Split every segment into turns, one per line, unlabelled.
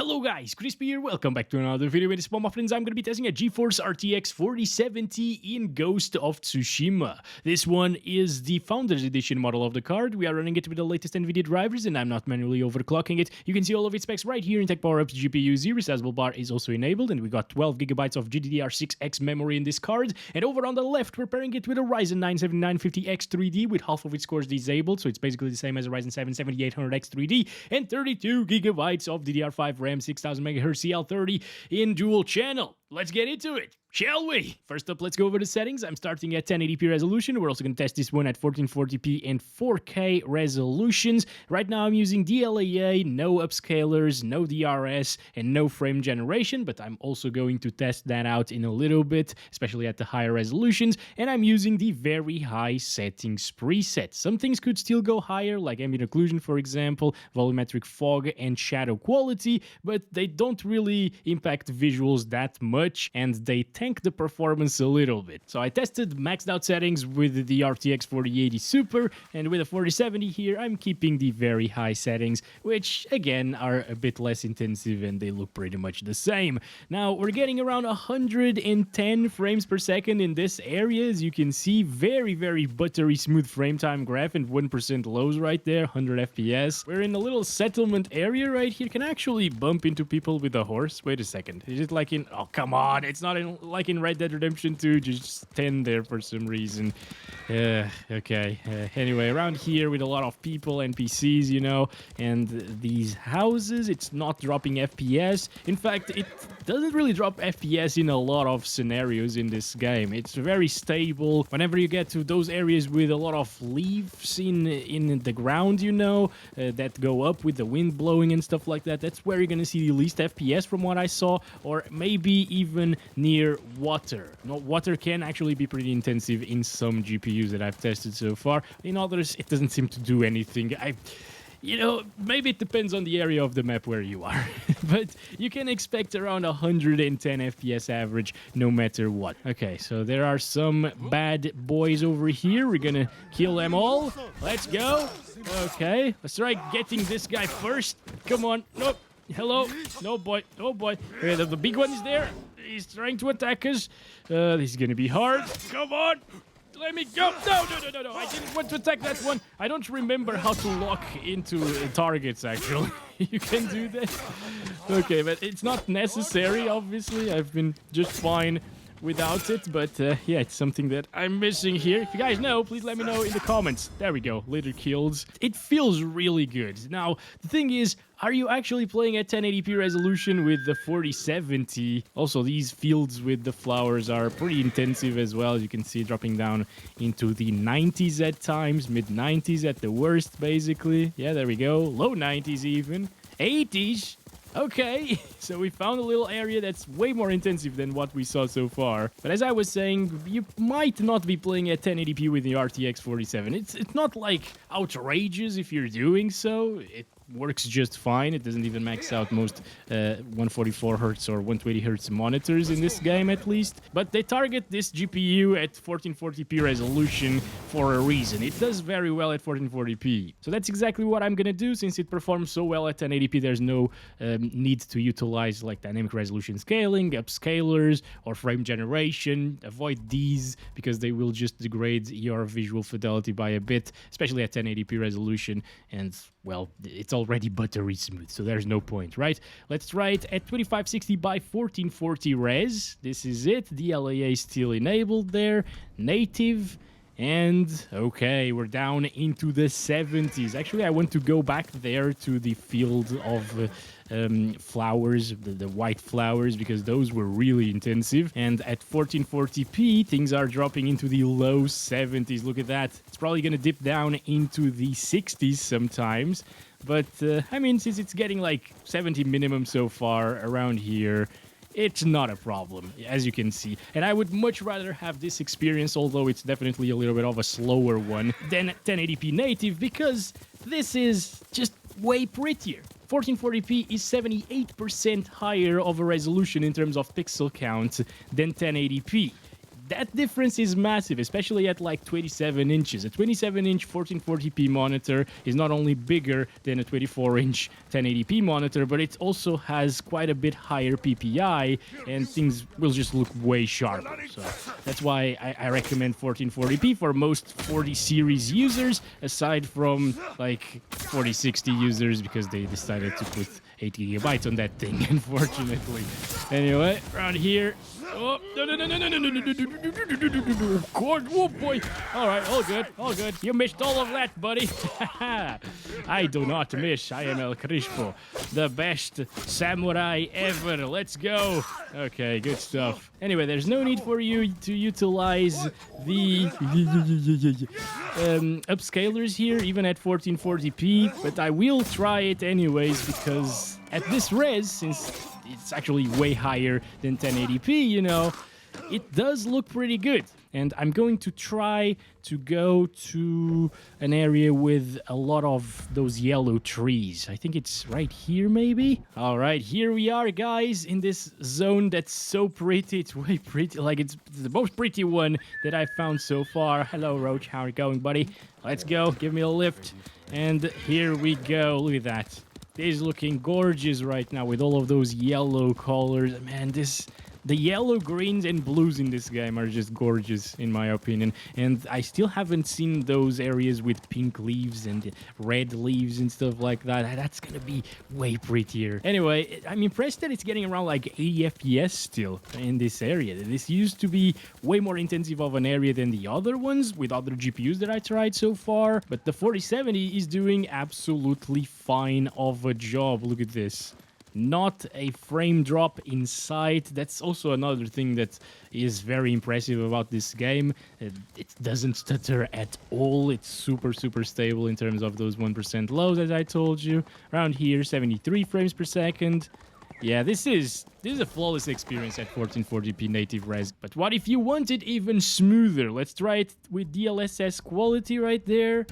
Hello guys, Crispy here, welcome back to another video. In this one, my friends, I'm going to be testing a GeForce RTX 4070 in Ghost of Tsushima. This one is the Founders Edition model of the card. We are running it with the latest Nvidia drivers and I'm not manually overclocking it. You can see all of its specs right here in Tech Power Up's GPU. Resizable bar is also enabled and we got 12GB of GDDR6X memory in this card. And over on the left, we're pairing it with a Ryzen 9 7950X 3D with half of its cores disabled, so it's basically the same as a Ryzen 7 7800X 3D, and 32GB of DDR5 RAM 6000 MHz CL30 in dual channel. Let's get into it, shall we? First up, let's go over the settings. I'm starting at 1080p resolution. We're also going to test this one at 1440p and 4K resolutions. Right now, I'm using DLAA, no upscalers, no DRS, and no frame generation, but I'm also going to test that out in a little bit, especially at the higher resolutions, and I'm using the very high settings preset. Some things could still go higher, like ambient occlusion, for example, volumetric fog, and shadow quality, but they don't really impact visuals that much, and they tank the performance a little bit. So I tested maxed out settings with the RTX 4080 Super, and with a 4070 here, I'm keeping the very high settings, which again are a bit less intensive and they look pretty much the same. Now we're getting around 110 frames per second in this area. As you can see, very buttery smooth frame time graph and 1% lows right there, 100 FPS. We're in a little settlement area right here. Can I actually bump into people with a horse? Wait a second. Is it like in... Oh, come on. It's not like in Red Dead Redemption 2. Just stand there for some reason. Okay. Anyway, around here with a lot of people, NPCs, you know, and these houses, it's not dropping FPS. In fact, it doesn't really drop FPS in a lot of scenarios in this game. It's very stable. Whenever you get to those areas with a lot of leaves in the ground, you know, that go up with the wind blowing and stuff like that, that's where you're gonna see the least FPS from what I saw, or maybe even near water. No, water can actually be pretty intensive in some GPUs that I've tested so far. In others, it doesn't seem to do anything. You know, maybe it depends on the area of the map where you are, but you can expect around 110 FPS average no matter what. Okay, so there are some bad boys over here. We're gonna kill them all. Let's go. Okay, let's try getting this guy first. Come on. Nope. Hello. No boy. Oh boy. Okay, the big one is there. He's trying to attack us. This is gonna be hard. Come on. Let me go. No. I didn't want to attack that one. I don't remember how to lock into targets, actually. You can do that. Okay, but it's not necessary, obviously. I've been just fine without it, but yeah, it's something that I'm missing here. If you guys know, please let me know in the comments. There we go, later kills. It feels really good. Now, the thing is, are you actually playing at 1080p resolution with the 4070? Also, these fields with the flowers are pretty intensive as well. You can see dropping down into the 90s at times, mid-90s at the worst, basically. Yeah, there we go, low 90s even. 80s. Okay, so we found a little area that's way more intensive than what we saw so far. But as I was saying, you might not be playing at 1080p with the RTX 4070. It's not like outrageous if you're doing so. It works just fine. It doesn't even max out most 144Hz or 120Hz monitors in this game, at least. But they target this GPU at 1440p resolution for a reason. It does very well at 1440p. So that's exactly what I'm gonna do. Since it performs so well at 1080p, there's no need to utilize like dynamic resolution scaling, upscalers, or frame generation. Avoid these because they will just degrade your visual fidelity by a bit, especially at 1080p resolution. And well, it's already buttery smooth, so there's no point, right? Let's try it at 2560 by 1440 res. This is it. DLAA is still enabled there. Native. And okay, we're down into the 70s. Actually, I want to go back there to the field of flowers, the white flowers, because those were really intensive. And at 1440p, things are dropping into the low 70s. Look at that. It's probably going to dip down into the 60s sometimes. But, I mean, since it's getting like 70 minimum so far around here, it's not a problem, as you can see. And I would much rather have this experience, although it's definitely a little bit of a slower one, than 1080p native, because this is just way prettier. 1440p is 78% higher of a resolution in terms of pixel count than 1080p. that difference is massive, especially at like 27 inches. A 27-inch 1440p monitor is not only bigger than a 24-inch 1080p monitor, but it also has quite a bit higher PPI, and things will just look way sharper. So that's why I recommend 1440p for most 40 series users, aside from like 4060 users, because they decided to put 8 gigabytes on that thing, unfortunately. Anyway, around here. Oh, no. God, oh boy. All right, all good, all good. You missed all of that, buddy. I do not miss. I am El Crispo, the best samurai ever. Let's go. Okay, good stuff. Anyway, there's no need for you to utilize the upscalers here, even at 1440p, but I will try it anyways, because at this res, since it's actually way higher than 1080p, you know, it does look pretty good. And I'm going to try to go to an area with a lot of those yellow trees. I think it's right here, maybe? All right, here we are, guys, in this zone that's so pretty. It's way pretty, like it's the most pretty one that I've found so far. Hello, Roach, how are you going, buddy? Let's go, give me a lift. And here we go, look at that. This is looking gorgeous right now with all of those yellow colors. Man, the yellow, greens, and blues in this game are just gorgeous, in my opinion. And I still haven't seen those areas with pink leaves and red leaves and stuff like that. That's gonna be way prettier. Anyway, I'm impressed that it's getting around like 80 FPS still in this area. This used to be way more intensive of an area than the other ones with other GPUs that I tried so far. But the 4070 is doing absolutely fine of a job. Look at this. Not a frame drop in sight. That's also another thing that is very impressive about this game. It doesn't stutter at all. It's super stable in terms of those 1% lows, as I told you. Around here, 73 frames per second. Yeah, this is a flawless experience at 1440p native res. But what if you want it even smoother? Let's try it with DLSS quality right there.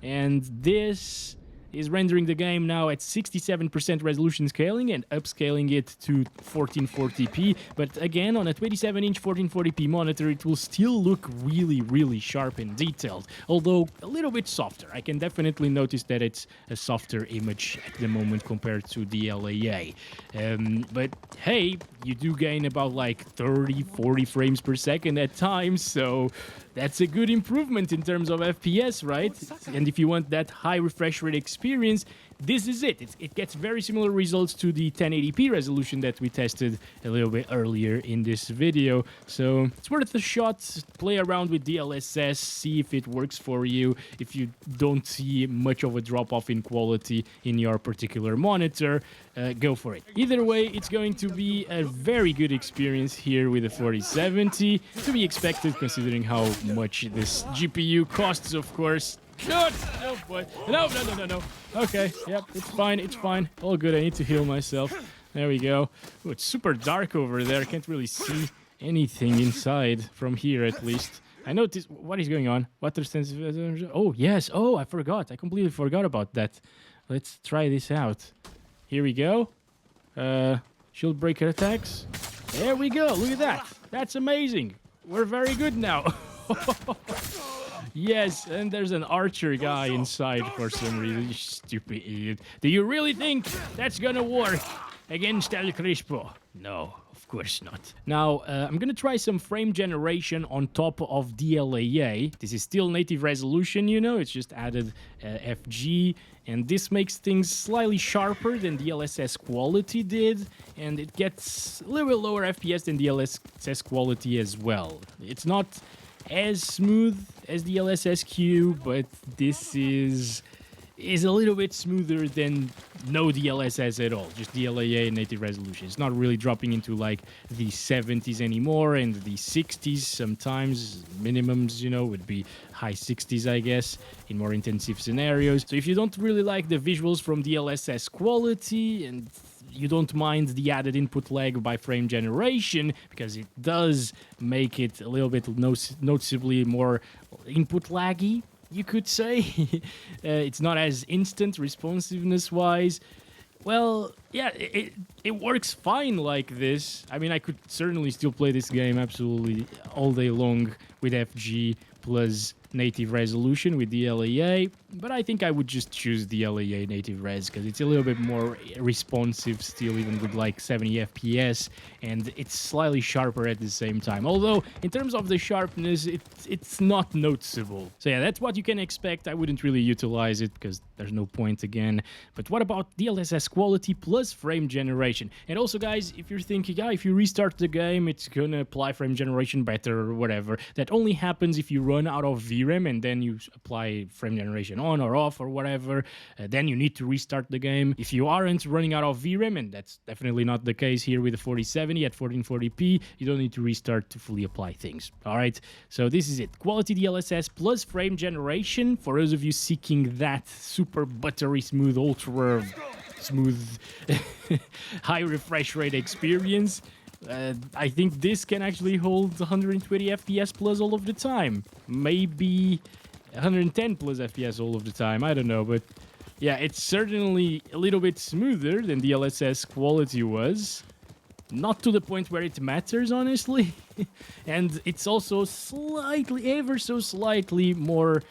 And this is rendering the game now at 67% resolution scaling and upscaling it to 1440p. But again, on a 27-inch 1440p monitor, it will still look really sharp and detailed, although a little bit softer. I can definitely notice that it's a softer image at the moment compared to DLAA. But hey, you do gain about like 30-40 frames per second at times, so that's a good improvement in terms of FPS, right? And if you want that high refresh rate experience, this is it. It gets very similar results to the 1080p resolution that we tested a little bit earlier in this video. So it's worth a shot. Play around with DLSS, see if it works for you. If you don't see much of a drop-off in quality in your particular monitor, go for it. Either way, it's going to be a very good experience here with the 4070, to be expected considering how much this GPU costs, of course. No, boy. No. Okay, yep, it's fine. All good, I need to heal myself. There we go. Oh, it's super dark over there. I can't really see anything inside from here, at least. I noticed... What is going on? Water sensitive... Oh, yes. Oh, I forgot. I completely forgot about that. Let's try this out. Here we go. Shield breaker attacks. There we go. Look at that. That's amazing. We're very good now. Yes, and there's an archer guy inside for some reason. You stupid idiot. Do you really think that's gonna work against El Crispo? No, of course not. Now, I'm gonna try some frame generation on top of DLAA. This is still native resolution, you know, it's just added FG, and this makes things slightly sharper than DLSS quality did, and it gets a little bit lower FPS than DLSS quality as well. It's not as smooth as the DLSS-Q, but this is a little bit smoother than no DLSS at all, just DLAA native resolution. It's not really dropping into like the 70s anymore and the 60s sometimes. Minimums, you know, would be high 60s, I guess, in more intensive scenarios. So if you don't really like the visuals from DLSS quality and you don't mind the added input lag by frame generation, because it does make it a little bit noticeably more input laggy, you could say. It's not as instant responsiveness-wise. Well, yeah, it works fine like this. I mean, I could certainly still play this game absolutely all day long with FG plus native resolution with DLAA, but I think I would just choose DLAA native res because it's a little bit more responsive still, even with like 70 FPS, and it's slightly sharper at the same time. Although, in terms of the sharpness, it's not noticeable. So yeah, that's what you can expect. I wouldn't really utilize it because there's no point again. But what about DLSS quality plus frame generation? And also, guys, if you're thinking, yeah, if you restart the game, it's gonna apply frame generation better or whatever, that only happens if you run out of VRAM and then you apply frame generation on or off or whatever. Then you need to restart the game. If you aren't running out of VRAM, and that's definitely not the case here with the 4070 at 1440p, you don't need to restart to fully apply things. All right, so this is it. Quality DLSS plus frame generation for those of you seeking that super buttery smooth, ultra smooth, high refresh rate experience. I think this can actually hold 120 FPS plus all of the time. Maybe 110 plus FPS all of the time. I don't know, but yeah, it's certainly a little bit smoother than DLSS quality was. Not to the point where it matters, honestly. And it's also slightly, ever so slightly more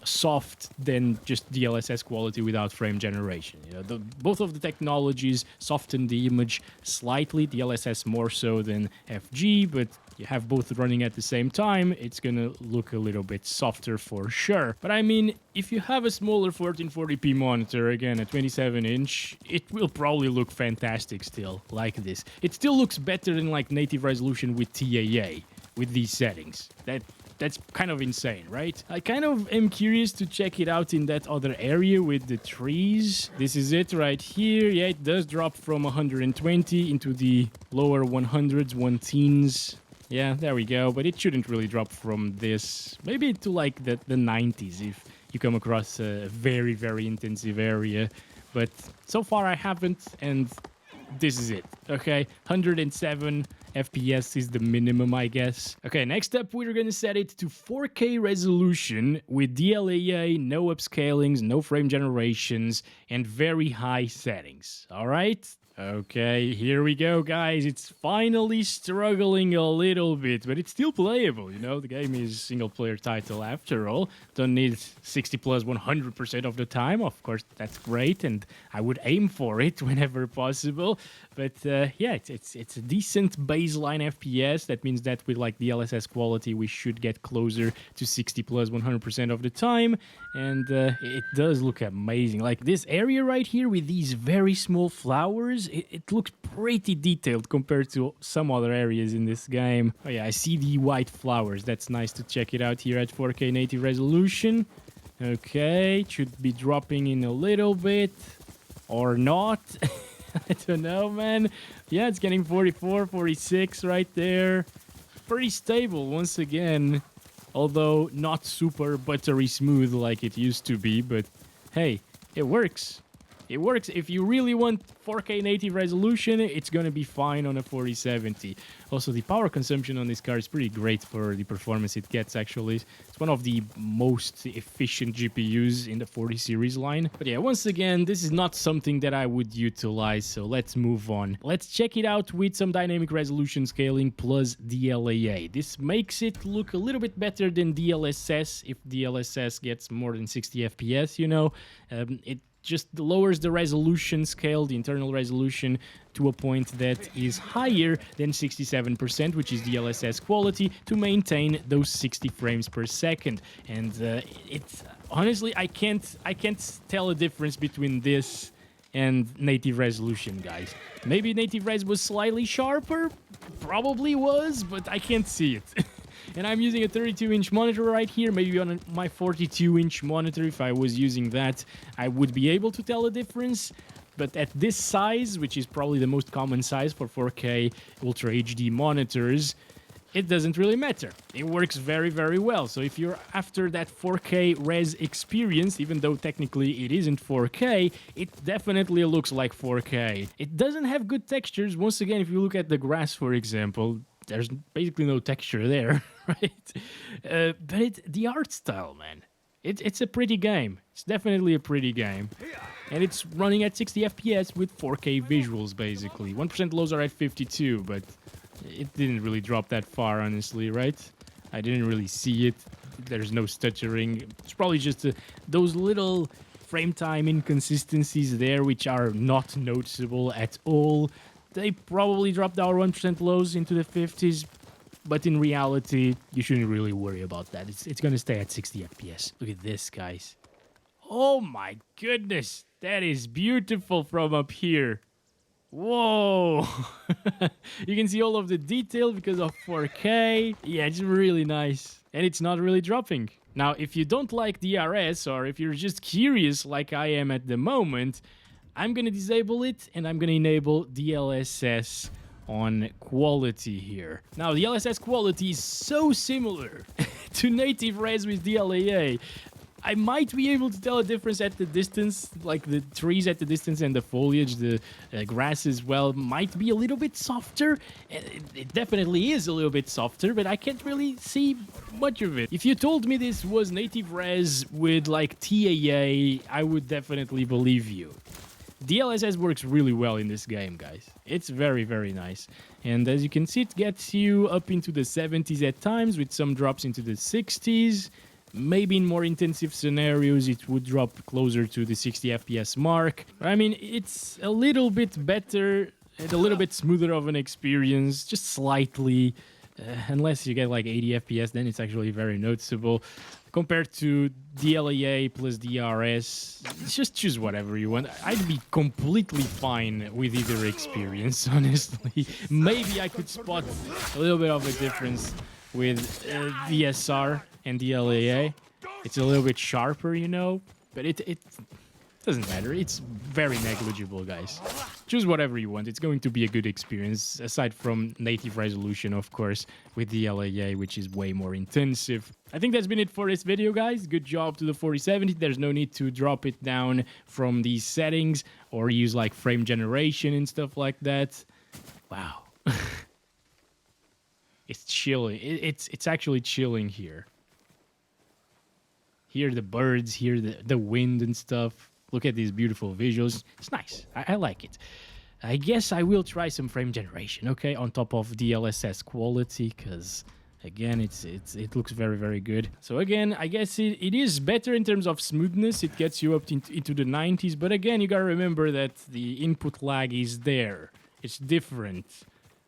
soft than just DLSS quality without frame generation. You know, both of the technologies soften the image slightly, DLSS more so than FG, but you have both running at the same time, it's gonna look a little bit softer for sure. But I mean, if you have a smaller 1440p monitor, again a 27-inch, it will probably look fantastic still, like this. It still looks better than like native resolution with TAA, with these settings. That's kind of insane, right? I kind of am curious to check it out in that other area with the trees. This is it right here. Yeah, it does drop from 120 into the lower 100s, 110s. Yeah, there we go. But it shouldn't really drop from this. Maybe to like the 90s if you come across a very, very intensive area. But so far I haven't, and this is it. Okay, 107 FPS is the minimum, I guess. Okay, next up, we're gonna set it to 4K resolution with DLAA, no upscalings, no frame generations, and very high settings. All right? Okay, here we go, guys. It's finally struggling a little bit, but it's still playable, you know? The game is single-player title after all. Don't need 60 plus 100% of the time. Of course, that's great, and I would aim for it whenever possible. But yeah, it's a decent baseline FPS. That means that with like DLSS quality, we should get closer to 60 plus 100% of the time. And it does look amazing. Like this area right here with these very small flowers, it looks pretty detailed compared to some other areas in this game. Oh yeah, I see the white flowers. That's nice to check it out here at 4K native resolution. Okay, should be dropping in a little bit or not. I don't know, man. Yeah, it's getting 44, 46 right there. Pretty stable once again. Although not super buttery smooth like it used to be, but hey, it works. It works. If you really want 4K native resolution, it's gonna be fine on a 4070. Also, the power consumption on this card is pretty great for the performance it gets, actually. It's one of the most efficient GPUs in the 40 series line. But yeah, once again, this is not something that I would utilize, so let's move on. Let's check it out with some dynamic resolution scaling plus DLAA. This makes it look a little bit better than DLSS, if DLSS gets more than 60 FPS, you know. It just lowers the resolution scale, the internal resolution, to a point that is higher than 67%, which is DLSS quality, to maintain those 60 frames per second. And it's honestly, I can't tell a difference between this and native resolution, guys. Maybe native res was slightly sharper, probably was, but I can't see it. And I'm using a 32-inch monitor right here. Maybe on my 42-inch monitor, if I was using that, I would be able to tell a difference. But at this size, which is probably the most common size for 4K Ultra HD monitors, it doesn't really matter. It works very, very well. So if you're after that 4K res experience, even though technically it isn't 4K, it definitely looks like 4K. It doesn't have good textures. Once again, if you look at the grass, for example, there's basically no texture there, right? But the art style, man. It's a pretty game. It's definitely a pretty game. And it's running at 60 FPS with 4K visuals, basically. 1% lows are at 52, but it didn't really drop that far, honestly, right? I didn't really see it. There's no stuttering. It's probably just those little frame time inconsistencies there, which are not noticeable at all. They probably dropped our 1% lows into the 50s, but in reality, you shouldn't really worry about that. It's going to stay at 60 FPS. Look at this, guys. Oh my goodness, that is beautiful from up here. Whoa! You can see all of the detail because of 4K. Yeah, it's really nice. And it's not really dropping. Now, if you don't like DRS, or if you're just curious like I am at the moment, I'm going to disable it and I'm going to enable DLSS on quality here. Now, DLSS quality is so similar to native res with DLAA. I might be able to tell a difference at the distance, like the trees at the distance and the foliage, the grass as well might be a little bit softer. It definitely is a little bit softer, but I can't really see much of it. If you told me this was native res with like TAA, I would definitely believe you. DLSS works really well in this game, guys. It's very, very nice. And as you can see, it gets you up into the 70s at times with some drops into the 60s. Maybe in more intensive scenarios, it would drop closer to the 60 FPS mark. I mean, it's a little bit better and a little bit smoother of an experience, just slightly. Unless you get like 80 FPS, then it's actually very noticeable. Compared to DLAA plus DRS, just choose whatever you want. I'd be completely fine with either experience, honestly. Maybe I could spot a little bit of a difference with DSR and DLAA. It's a little bit sharper, you know, but it doesn't matter. It's very negligible, guys. Choose whatever you want. It's going to be a good experience, aside from native resolution, of course, with DLAA, which is way more intensive. I think that's been it for this video, guys. Good job to the 4070. There's no need to drop it down from these settings or use like frame generation and stuff like that. Wow. It's chilling. It's actually chilling here. Hear the birds, hear the wind and stuff. Look at these beautiful visuals. It's nice. I like it. I guess I will try some frame generation, okay, on top of DLSS quality, because again, it looks very, very good. So again, I guess it is better in terms of smoothness. It gets you up into the 90s, but again, you gotta remember that the input lag is there. It's different.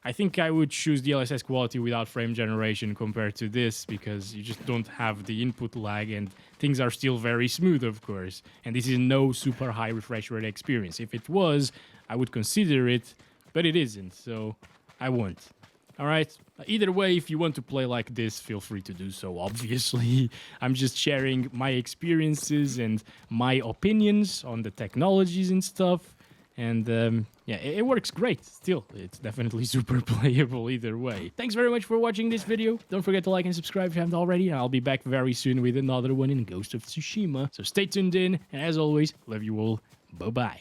I think I would choose DLSS quality without frame generation compared to this, because you just don't have the input lag and things are still very smooth, of course. And this is no super high refresh rate experience. If it was, I would consider it, but it isn't, so I won't. Alright, either way, if you want to play like this, feel free to do so, obviously. I'm just sharing my experiences and my opinions on the technologies and stuff. And yeah, it works great still. It's definitely super playable either way. Thanks very much for watching this video. Don't forget to like and subscribe if you haven't already. I'll be back very soon with another one in Ghost of Tsushima. So stay tuned in. And as always, love you all. Bye-bye.